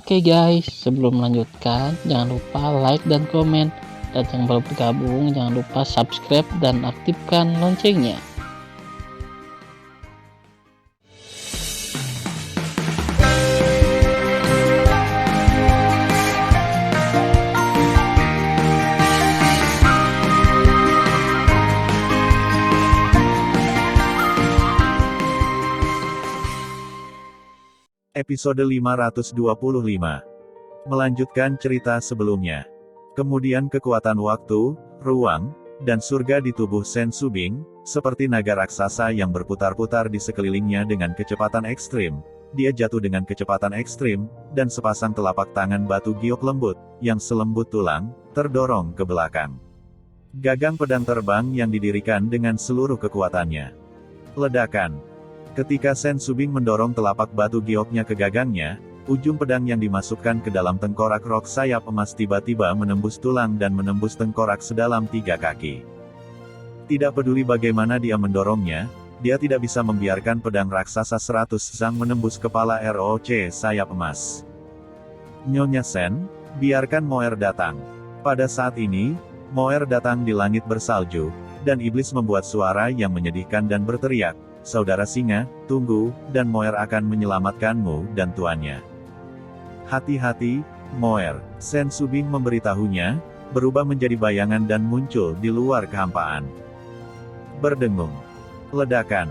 Oke guys, sebelum melanjutkan, jangan lupa like dan komen. Dan yang baru bergabung, jangan lupa subscribe dan aktifkan loncengnya. Episode 525. Melanjutkan cerita sebelumnya. Kemudian kekuatan waktu, ruang, dan surga di tubuh Sen Subing, seperti naga raksasa yang berputar-putar di sekelilingnya dengan kecepatan ekstrim. Dia jatuh dengan kecepatan ekstrim, dan sepasang telapak tangan batu giok lembut, yang selembut tulang, terdorong ke belakang. Gagang pedang terbang yang didirikan dengan seluruh kekuatannya. Ledakan. Ketika Sen Subing mendorong telapak batu gioknya ke gagangnya, ujung pedang yang dimasukkan ke dalam tengkorak rok sayap emas tiba-tiba menembus tulang dan menembus tengkorak sedalam 3 kaki. Tidak peduli bagaimana dia mendorongnya, dia tidak bisa membiarkan pedang raksasa 100 zang menembus kepala ROC sayap emas. Nyonya Sen, biarkan Moer datang. Pada saat ini, Moer datang di langit bersalju, dan iblis membuat suara yang menyedihkan dan berteriak, "Saudara singa, tunggu, dan Moer akan menyelamatkanmu dan tuannya." "Hati-hati, Moer," Sen Subing memberitahunya, berubah menjadi bayangan dan muncul di luar kehampaan. Berdengung. Ledakan.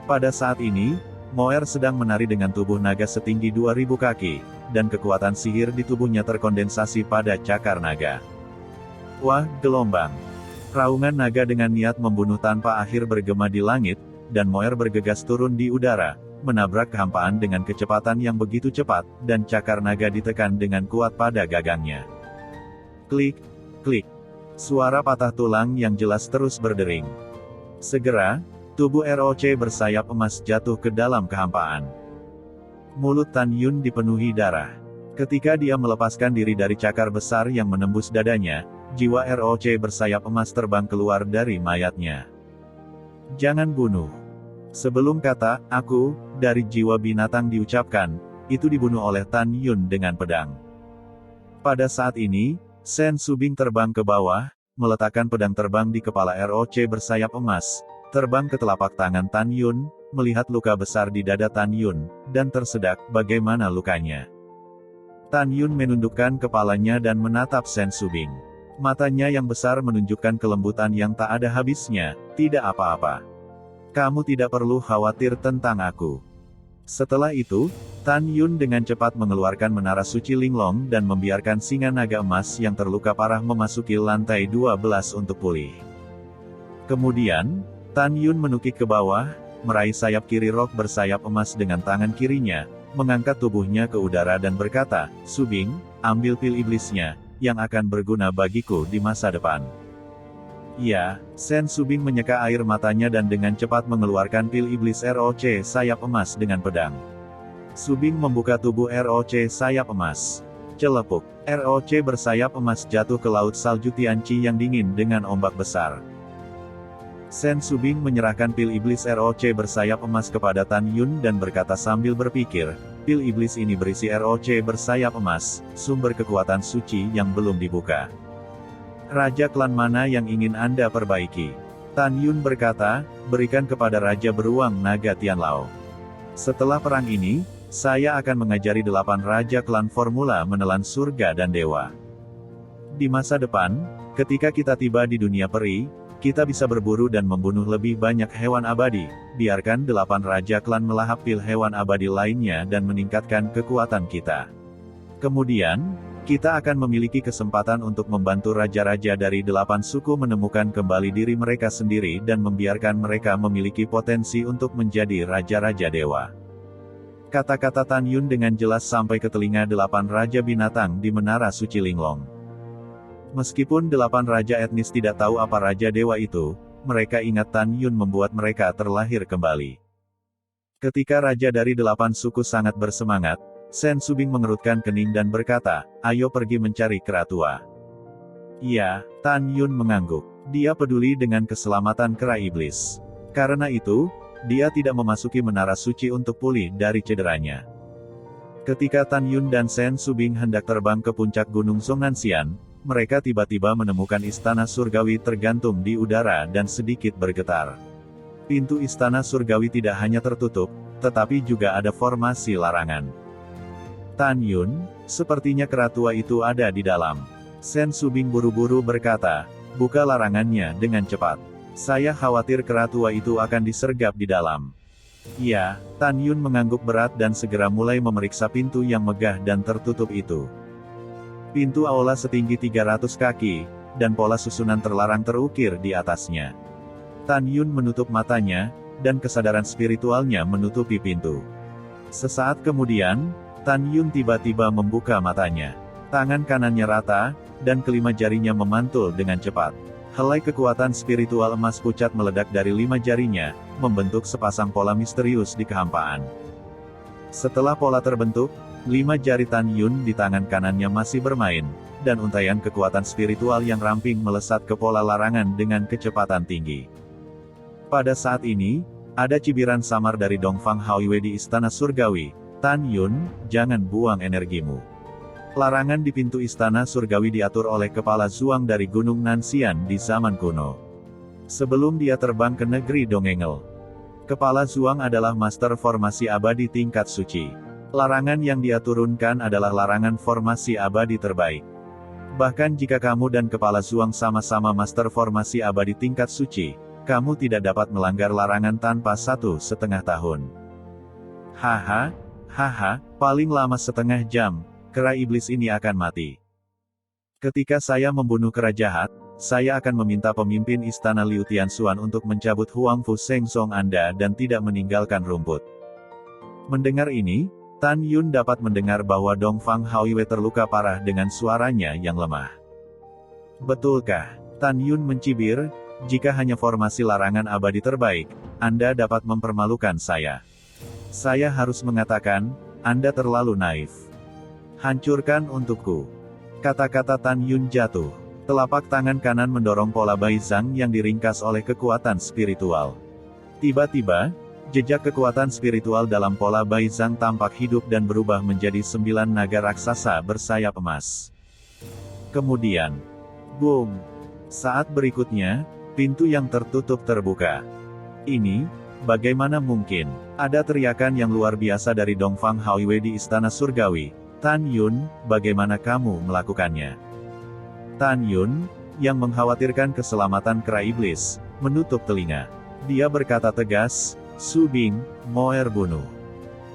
Pada saat ini, Moer sedang menari dengan tubuh naga setinggi 2000 kaki, dan kekuatan sihir di tubuhnya terkondensasi pada cakar naga. Wah, gelombang. Raungan naga dengan niat membunuh tanpa akhir bergema di langit, dan Moer bergegas turun di udara, menabrak kehampaan dengan kecepatan yang begitu cepat, dan cakar naga ditekan dengan kuat pada gagangnya. Klik, klik. Suara patah tulang yang jelas terus berdering. Segera, tubuh ROC bersayap emas jatuh ke dalam kehampaan. Mulut Tan Yun dipenuhi darah. Ketika dia melepaskan diri dari cakar besar yang menembus dadanya, jiwa ROC bersayap emas terbang keluar dari mayatnya. "Jangan bunuh." Sebelum kata "aku" dari jiwa binatang diucapkan, itu dibunuh oleh Tan Yun dengan pedang. Pada saat ini, Sen Subing terbang ke bawah, meletakkan pedang terbang di kepala ROC bersayap emas, terbang ke telapak tangan Tan Yun, melihat luka besar di dada Tan Yun, dan tersedak bagaimana lukanya. Tan Yun menundukkan kepalanya dan menatap Sen Subing. Matanya yang besar menunjukkan kelembutan yang tak ada habisnya. "Tidak apa-apa. Kamu tidak perlu khawatir tentang aku." Setelah itu, Tan Yun dengan cepat mengeluarkan menara suci Linglong dan membiarkan singa naga emas yang terluka parah memasuki lantai 12 untuk pulih. Kemudian, Tan Yun menukik ke bawah, meraih sayap kiri rok bersayap emas dengan tangan kirinya, mengangkat tubuhnya ke udara dan berkata, "Subing, ambil pil iblisnya, yang akan berguna bagiku di masa depan." "Ya." Sen Subing menyeka air matanya dan dengan cepat mengeluarkan pil iblis ROC sayap emas dengan pedang. Subing membuka tubuh ROC sayap emas. Celepuk. ROC bersayap emas jatuh ke laut salju Tianqi yang dingin dengan ombak besar. Sen Subing menyerahkan pil iblis ROC bersayap emas kepada Tan Yun dan berkata sambil berpikir, "Pil iblis ini berisi ROC bersayap emas, sumber kekuatan suci yang belum dibuka. Raja klan mana yang ingin Anda perbaiki?" Tan Yun berkata, "Berikan kepada Raja Beruang Naga Tianlao. Setelah perang ini, saya akan mengajari 8 Raja klan formula menelan surga dan dewa. Di masa depan, ketika kita tiba di dunia peri, kita bisa berburu dan membunuh lebih banyak hewan abadi. Biarkan 8 Raja klan melahap pil hewan abadi lainnya dan meningkatkan kekuatan kita. Kemudian, kita akan memiliki kesempatan untuk membantu raja-raja dari 8 suku menemukan kembali diri mereka sendiri dan membiarkan mereka memiliki potensi untuk menjadi raja-raja dewa." Kata-kata Tan Yun dengan jelas sampai ke telinga 8 raja binatang di menara suci Linglong. Meskipun 8 raja etnis tidak tahu apa raja dewa itu, mereka ingat Tan Yun membuat mereka terlahir kembali. Ketika raja dari 8 suku sangat bersemangat, Sen Subing mengerutkan kening dan berkata, "Ayo pergi mencari kera tua." "Iya." Tan Yun mengangguk. Dia peduli dengan keselamatan kera iblis. Karena itu, dia tidak memasuki menara suci untuk pulih dari cederanya. Ketika Tan Yun dan Sen Subing hendak terbang ke puncak Gunung Zongnanxian, mereka tiba-tiba menemukan istana surgawi tergantung di udara dan sedikit bergetar. Pintu istana surgawi tidak hanya tertutup, tetapi juga ada formasi larangan. Tan Yun, sepertinya keratua itu ada di dalam. Sen Subing buru-buru berkata, buka larangannya dengan cepat. Saya khawatir keratua itu akan disergap di dalam. Ya, Tan Yun mengangguk berat dan segera mulai memeriksa pintu yang megah dan tertutup itu. Pintu aula setinggi 300 kaki, dan pola susunan terlarang terukir di atasnya. Tan Yun menutup matanya, dan kesadaran spiritualnya menutupi pintu. Sesaat kemudian, Tan Yun tiba-tiba membuka matanya. Tangan kanannya rata, dan kelima jarinya memantul dengan cepat. Helai kekuatan spiritual emas pucat meledak dari 5 jarinya, membentuk sepasang pola misterius di kehampaan. Setelah pola terbentuk, 5 jari Tan Yun di tangan kanannya masih bermain, dan untaian kekuatan spiritual yang ramping melesat ke pola larangan dengan kecepatan tinggi. Pada saat ini, ada cibiran samar dari Dongfang Haoiwei di Istana Surgawi. Tan Yun, jangan buang energimu. Larangan di pintu istana surgawi diatur oleh kepala Zuang dari Gunung Nanxian di zaman kuno. Sebelum dia terbang ke negeri Dongengel. Kepala Zuang adalah master formasi abadi tingkat suci. Larangan yang dia turunkan adalah larangan formasi abadi terbaik. Bahkan jika kamu dan kepala Zuang sama-sama master formasi abadi tingkat suci, kamu tidak dapat melanggar larangan tanpa 1,5 tahun. Haha, paling lama setengah jam. Kera iblis ini akan mati. Ketika saya membunuh kera jahat, saya akan meminta pemimpin istana Liu Tianxuan untuk mencabut Huang Fu Seng Song Anda dan tidak meninggalkan rumput. Mendengar ini, Tan Yun dapat mendengar bahwa Dongfang Haoiwei terluka parah dengan suaranya yang lemah. Betulkah? Tan Yun mencibir, jika hanya formasi larangan abadi terbaik, Anda dapat mempermalukan saya. Saya harus mengatakan, Anda terlalu naif. Hancurkan untukku. Kata-kata Tan Yun jatuh. Telapak tangan kanan mendorong pola Bai Zhang yang diringkas oleh kekuatan spiritual. Tiba-tiba, jejak kekuatan spiritual dalam pola Bai Zhang tampak hidup dan berubah menjadi 9 naga raksasa bersayap emas. Kemudian, boom! Saat berikutnya, pintu yang tertutup terbuka. Ini, bagaimana mungkin? Ada teriakan yang luar biasa dari Dongfang Haoiwei di Istana Surgawi. Tan Yun, bagaimana kamu melakukannya? Tan Yun, yang mengkhawatirkan keselamatan kera iblis, menutup telinga. Dia berkata tegas, Subing, Moer bunuh.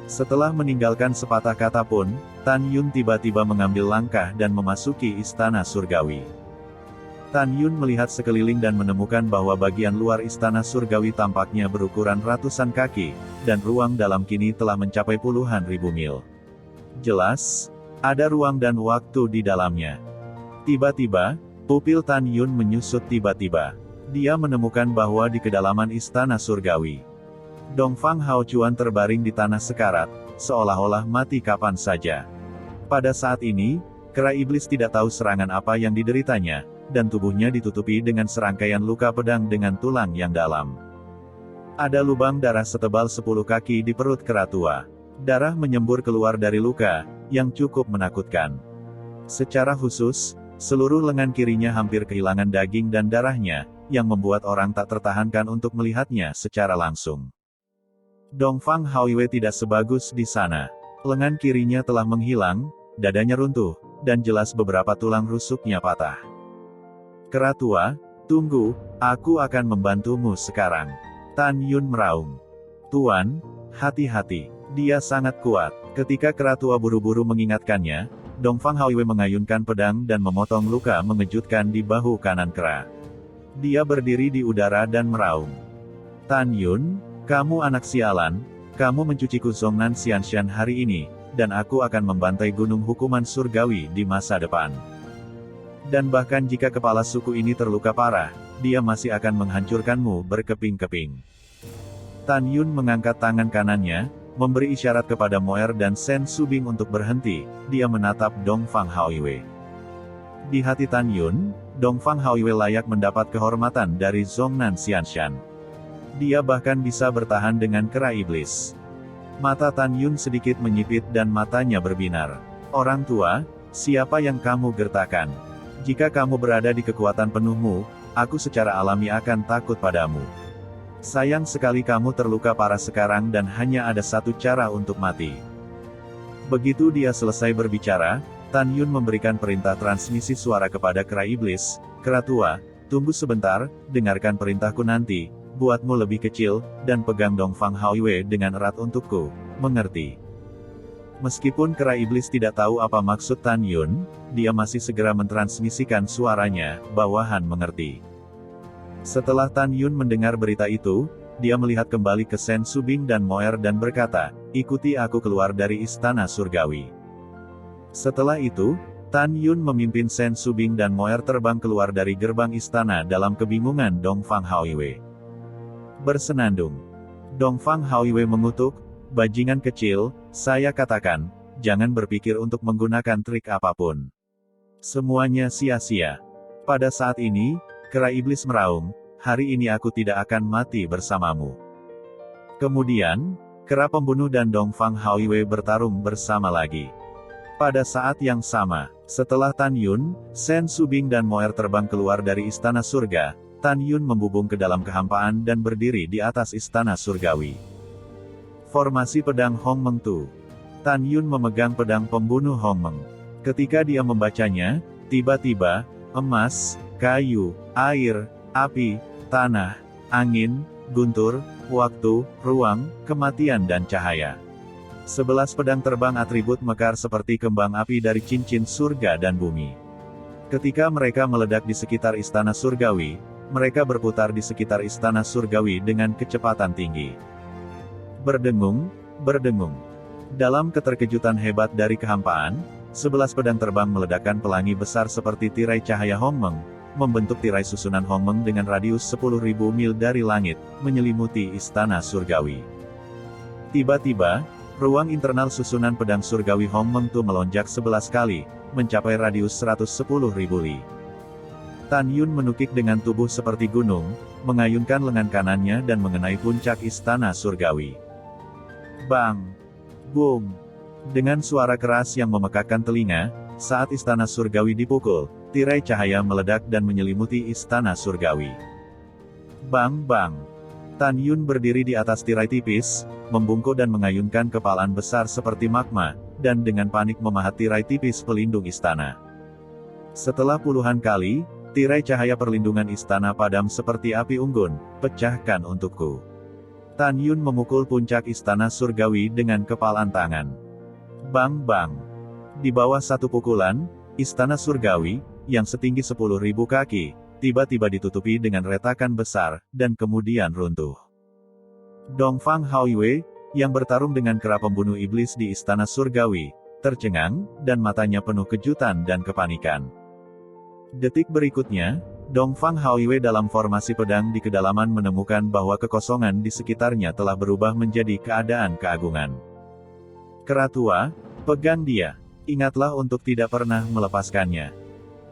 Setelah meninggalkan sepatah kata pun, Tan Yun tiba-tiba mengambil langkah dan memasuki Istana Surgawi. Tan Yun melihat sekeliling dan menemukan bahwa bagian luar Istana Surgawi tampaknya berukuran ratusan kaki, dan ruang dalam kini telah mencapai puluhan ribu mil. Jelas, ada ruang dan waktu di dalamnya. Tiba-tiba, pupil Tan Yun menyusut tiba-tiba. Dia menemukan bahwa di kedalaman Istana Surgawi, Dongfang Haochuan terbaring di tanah sekarat, seolah-olah mati kapan saja. Pada saat ini, kera iblis tidak tahu serangan apa yang dideritanya, dan tubuhnya ditutupi dengan serangkaian luka pedang dengan tulang yang dalam. Ada lubang darah setebal 10 kaki di perut kera tua. Darah menyembur keluar dari luka, yang cukup menakutkan. Secara khusus, seluruh lengan kirinya hampir kehilangan daging dan darahnya, yang membuat orang tak tertahankan untuk melihatnya secara langsung. Dongfang Haoiwei tidak sebagus di sana. Lengan kirinya telah menghilang, dadanya runtuh, dan jelas beberapa tulang rusuknya patah. Kera tua, tunggu, aku akan membantumu sekarang. Tan Yun meraung. Tuan, hati-hati. Dia sangat kuat. Ketika kera tua buru-buru mengingatkannya, Dongfang Haoiwei mengayunkan pedang dan memotong luka mengejutkan di bahu kanan kera. Dia berdiri di udara dan meraung. Tan Yun, kamu anak sialan, kamu mencuciku Zongnan Xianshan hari ini, dan aku akan membantai gunung hukuman surgawi di masa depan. Dan bahkan jika kepala suku ini terluka parah, dia masih akan menghancurkanmu berkeping-keping. Tan Yun mengangkat tangan kanannya, memberi isyarat kepada Moer dan Sen Subing untuk berhenti. Dia menatap Dongfang Haoiwei. Di hati Tan Yun, Dongfang Haoiwei layak mendapat kehormatan dari Zongnan Xianshan. Dia bahkan bisa bertahan dengan kera iblis. Mata Tan Yun sedikit menyipit dan matanya berbinar. Orang tua, siapa yang kamu gertakan? Jika kamu berada di kekuatan penuhmu, aku secara alami akan takut padamu. Sayang sekali kamu terluka parah sekarang dan hanya ada satu cara untuk mati. Begitu dia selesai berbicara, Tan Yun memberikan perintah transmisi suara kepada kera iblis. Kera tua, tunggu sebentar, dengarkan perintahku nanti, buatmu lebih kecil, dan pegang Dongfang Haoyue dengan erat untukku, mengerti? Meskipun kera iblis tidak tahu apa maksud Tan Yun, dia masih segera mentransmisikan suaranya, bawahan mengerti. Setelah Tan Yun mendengar berita itu, dia melihat kembali ke Sen Subing dan Moer dan berkata, ikuti aku keluar dari istana surgawi. Setelah itu, Tan Yun memimpin Sen Subing dan Moer terbang keluar dari gerbang istana dalam kebingungan Dongfang Haoyue. Bersenandung. Dongfang Haoyue mengutuk, bajingan kecil, saya katakan, jangan berpikir untuk menggunakan trik apapun. Semuanya sia-sia. Pada saat ini, kera iblis meraung, hari ini aku tidak akan mati bersamamu. Kemudian, kera pembunuh dan Dongfang Haoyue bertarung bersama lagi. Pada saat yang sama, setelah Tan Yun, Sen Subing dan Moer terbang keluar dari istana surga, Tan Yun membubung ke dalam kehampaan dan berdiri di atas istana surgawi. Formasi pedang Hong Meng Tu. Tan Yun memegang pedang pembunuh Hong Meng. Ketika dia membacanya, tiba-tiba, emas, kayu, air, api, tanah, angin, guntur, waktu, ruang, kematian dan cahaya. 11 pedang terbang atribut mekar seperti kembang api dari cincin surga dan bumi. Ketika mereka meledak di sekitar istana surgawi, mereka berputar di sekitar istana surgawi dengan kecepatan tinggi. Berdengung, berdengung. Dalam keterkejutan hebat dari kehampaan, 11 pedang terbang meledakkan pelangi besar seperti tirai cahaya Hong Meng, membentuk tirai susunan Hong Meng dengan radius 10.000 mil dari langit, menyelimuti istana surgawi. Tiba-tiba, ruang internal susunan pedang surgawi Hong Meng Tu melonjak 11 kali, mencapai radius 110.000 li. Tan Yun menukik dengan tubuh seperti gunung, mengayunkan lengan kanannya dan mengenai puncak istana surgawi. Bang! Boom! Dengan suara keras yang memekakkan telinga, saat istana surgawi dipukul, tirai cahaya meledak dan menyelimuti istana surgawi. Bang bang! Tan Yun berdiri di atas tirai tipis, membungkuk dan mengayunkan kepalan besar seperti magma, dan dengan panik memahat tirai tipis pelindung istana. Setelah puluhan kali, tirai cahaya perlindungan istana padam seperti api unggun, pecahkan untukku. Tan Yun memukul puncak istana surgawi dengan kepalan tangan. Bang bang! Di bawah satu pukulan, istana surgawi, yang setinggi 10.000 kaki, tiba-tiba ditutupi dengan retakan besar, dan kemudian runtuh. Dongfang Haoyue, yang bertarung dengan kera pembunuh iblis di istana surgawi, tercengang, dan matanya penuh kejutan dan kepanikan. Detik berikutnya, Dongfang Haoyue dalam formasi pedang di kedalaman menemukan bahwa kekosongan di sekitarnya telah berubah menjadi keadaan keagungan. Kera tua, pegang dia. Ingatlah untuk tidak pernah melepaskannya.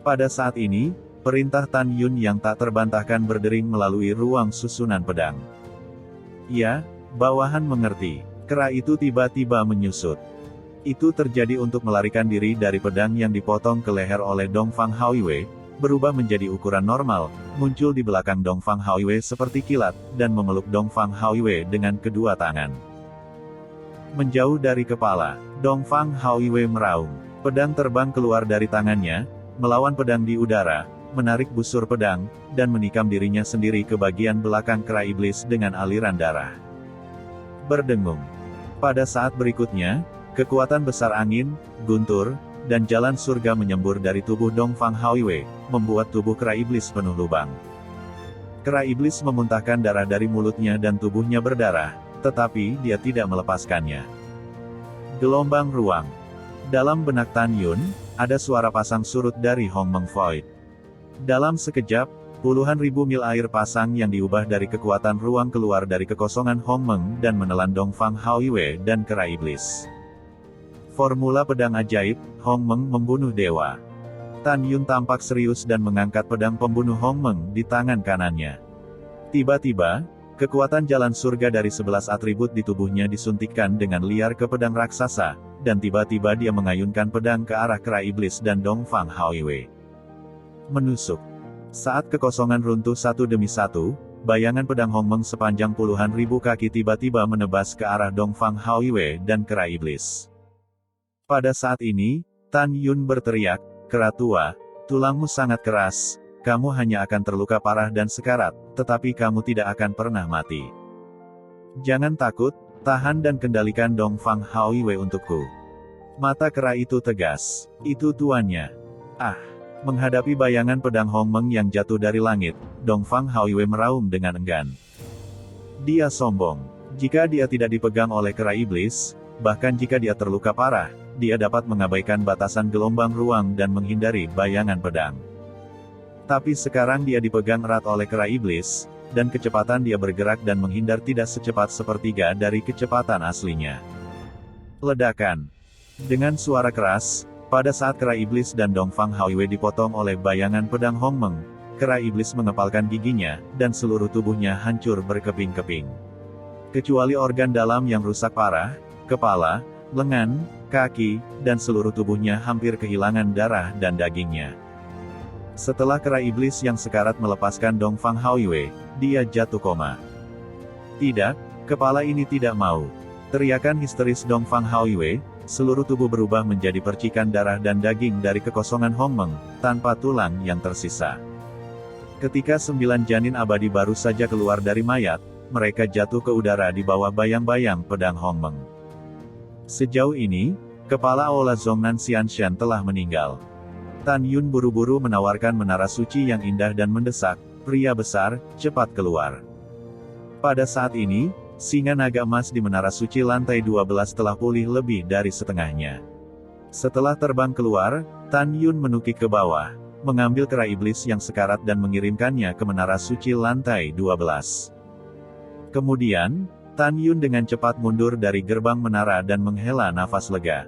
Pada saat ini, perintah Tan Yun yang tak terbantahkan berdering melalui ruang susunan pedang. Ya, bawahan mengerti. Kera itu tiba-tiba menyusut. Itu terjadi untuk melarikan diri dari pedang yang dipotong ke leher oleh Dongfang Haoyue, berubah menjadi ukuran normal, muncul di belakang Dongfang Haoyue seperti kilat, dan memeluk Dongfang Haoyue dengan kedua tangan. Menjauh dari kepala, Dongfang Haoyue meraung. Pedang terbang keluar dari tangannya, melawan pedang di udara, menarik busur pedang, dan menikam dirinya sendiri ke bagian belakang kera iblis dengan aliran darah. Berdengung. Pada saat berikutnya, kekuatan besar angin, guntur, dan jalan surga menyembur dari tubuh Dongfang Haoyue, membuat tubuh kera iblis penuh lubang. Kera iblis memuntahkan darah dari mulutnya dan tubuhnya berdarah, tetapi dia tidak melepaskannya. Gelombang ruang. Dalam benak Tan Yun, ada suara pasang surut dari Hong Meng Void. Dalam sekejap, puluhan ribu mil air pasang yang diubah dari kekuatan ruang keluar dari kekosongan Hong Meng dan menelan Dongfang Haoyue dan kera iblis. Formula pedang ajaib, Hong Meng membunuh dewa. Tan Yun tampak serius dan mengangkat pedang pembunuh Hong Meng di tangan kanannya. Tiba-tiba, Kekuatan jalan surga dari 11 atribut di tubuhnya disuntikkan dengan liar ke pedang raksasa, dan tiba-tiba dia mengayunkan pedang ke arah kera iblis dan Dongfang Haoiwei. Menusuk. Saat kekosongan runtuh satu demi satu, bayangan pedang Hongmeng sepanjang puluhan ribu kaki tiba-tiba menebas ke arah Dongfang Haoiwei dan kera iblis. Pada saat ini, Tan Yun berteriak, "Kera tua, tulangmu sangat keras. Kamu hanya akan terluka parah dan sekarat, tetapi kamu tidak akan pernah mati. Jangan takut, tahan dan kendalikan Dongfang Haoiwei untukku." Mata kera itu tegas. Itu tuannya. Ah! Menghadapi bayangan pedang Hongmeng yang jatuh dari langit, Dongfang Haoiwei meraung dengan enggan. Dia sombong. Jika dia tidak dipegang oleh kera iblis, bahkan jika dia terluka parah, dia dapat mengabaikan batasan gelombang ruang dan menghindari bayangan pedang. Tapi sekarang dia dipegang erat oleh kera iblis, dan kecepatan dia bergerak dan menghindar tidak secepat sepertiga dari kecepatan aslinya. Ledakan. Dengan suara keras, pada saat kera iblis dan Dongfang Haoiwei dipotong oleh bayangan pedang Hongmeng, kera iblis mengepalkan giginya, dan seluruh tubuhnya hancur berkeping-keping. Kecuali organ dalam yang rusak parah, kepala, lengan, kaki, dan seluruh tubuhnya hampir kehilangan darah dan dagingnya. Setelah kera iblis yang sekarat melepaskan Dongfang Haoiwei, dia jatuh koma. Tidak, kepala ini tidak mau. Teriakan histeris Dongfang Haoiwei, seluruh tubuh berubah menjadi percikan darah dan daging dari kekosongan Hongmeng, tanpa tulang yang tersisa. Ketika 9 janin abadi baru saja keluar dari mayat, mereka jatuh ke udara di bawah bayang-bayang pedang Hongmeng. Sejauh ini, kepala Aula Zhongnan Xianshan telah meninggal. Tan Yun buru-buru menawarkan menara suci yang indah dan mendesak, "Pria besar, cepat keluar." Pada saat ini, singa naga emas di menara suci lantai 12 telah pulih lebih dari setengahnya. Setelah terbang keluar, Tan Yun menukik ke bawah, mengambil kera iblis yang sekarat dan mengirimkannya ke menara suci lantai 12. Kemudian, Tan Yun dengan cepat mundur dari gerbang menara dan menghela nafas lega.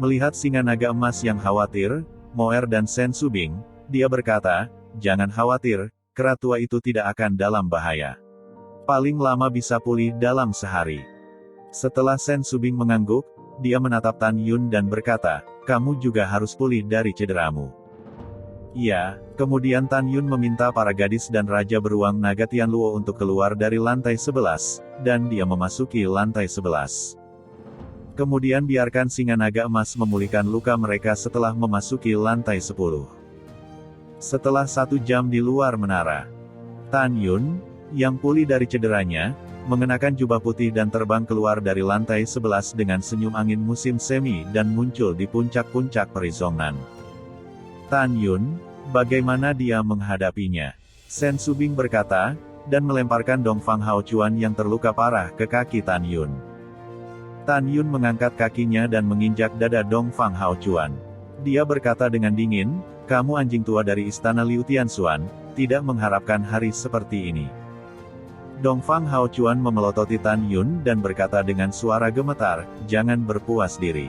Melihat singa naga emas yang khawatir, Moer dan Sen Subing, dia berkata, "Jangan khawatir, kera tua itu tidak akan dalam bahaya. Paling lama bisa pulih dalam sehari." Setelah Sen Subing mengangguk, dia menatap Tan Yun dan berkata, "Kamu juga harus pulih dari cederamu." Ya, kemudian Tan Yun meminta para gadis dan raja beruang naga Tianluo untuk keluar dari lantai 11, dan dia memasuki lantai 11. Kemudian biarkan singa naga emas memulihkan luka mereka setelah memasuki lantai 10. Setelah 1 jam di luar menara, Tan Yun, yang pulih dari cederanya, mengenakan jubah putih dan terbang keluar dari lantai 11 dengan senyum angin musim semi dan muncul di puncak-puncak Peri Zhongnan. Tan Yun, bagaimana dia menghadapinya? Sen Subing berkata, dan melemparkan Dongfang Haochuan yang terluka parah ke kaki Tan Yun. Tan Yun mengangkat kakinya dan menginjak dada Dongfang Haochuan. Dia berkata dengan dingin, "Kamu anjing tua dari istana Liu Tianxuan, tidak mengharapkan hari seperti ini." Dongfang Haochuan memelototi Tan Yun dan berkata dengan suara gemetar, "Jangan berpuas diri.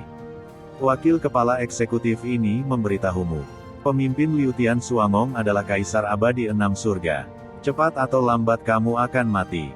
Wakil kepala eksekutif ini memberitahumu. Pemimpin Liu Tianxuan adalah kaisar abadi 6 surga. Cepat atau lambat kamu akan mati."